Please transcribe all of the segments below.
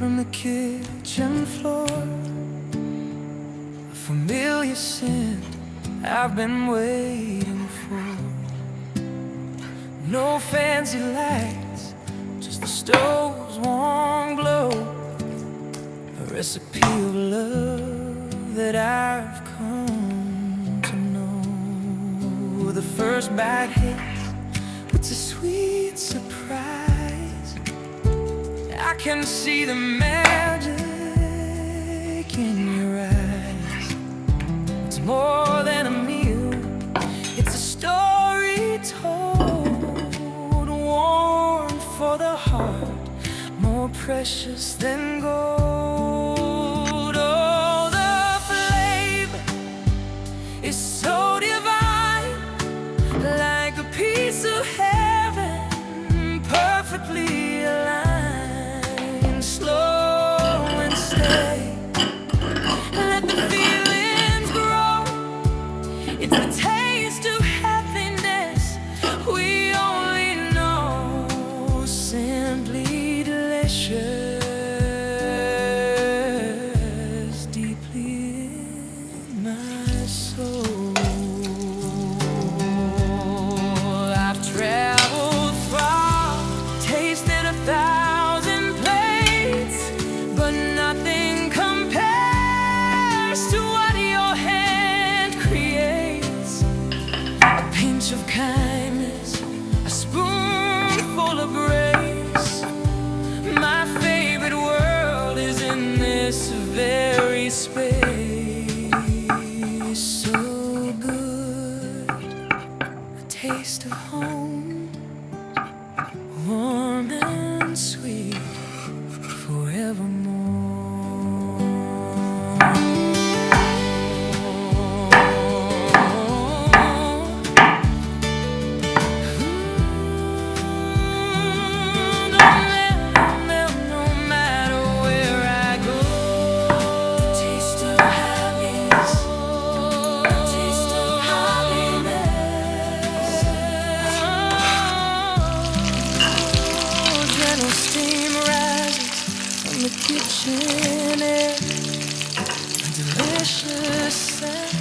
from the kitchen floor, a familiar scent I've been waiting for. No fancy lights, just the stove's warm glow, a recipe of love that I've come to know. The first bite hits, it's a sweet surprise. I can see the magic in your eyes. It's more than a meal, it's a story told, warm for the heart, more precious than gold. Oh, the flavor is so divine, like a piece of heaven, perfectly aligned, slow and steady. Let the feelings grow. It's the taste of happiness we only know, simply delicious, deeply in my soul. I've traveled far, tasted 1,000 plates, but nothing compares to what your hand creates. A pinch of kindness, a spoonful of grace. My favorite world is in this very space. So good, a taste of home, warm and sweet, forevermore. No matter where I go, the taste of happiness, the taste of happiness. Gentle steam rises from the kitchen air, a delicious scent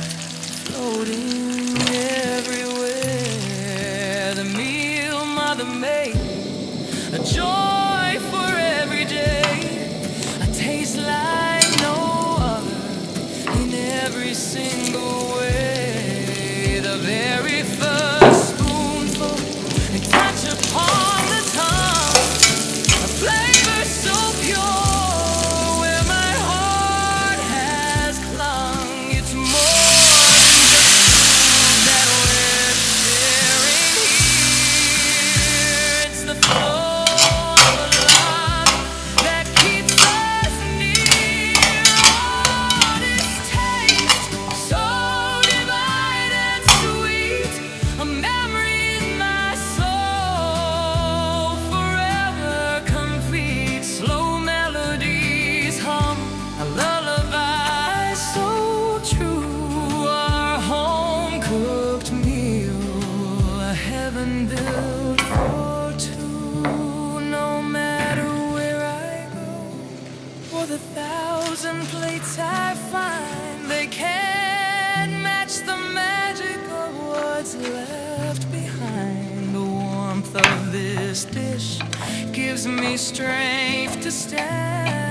floating everywhere. The meal mother made, a joy for every day, a taste like no other in every single way. The very first spoonful, a touch upon the tongue, a flavor so pure, where my heart has clung. It's more than just food that we're sharing here. It's the flow of a love that keeps us near. Oh, this taste so divine and sweet, a memory in my soul, forever complete. Slow melodies hum, a lullaby so true. Our home-cooked meal, a heaven built for two. No matter where I go, or the 1,000 plates I find, they can't match the magic of what's left behind. The warmth of this dish gives me strength to stand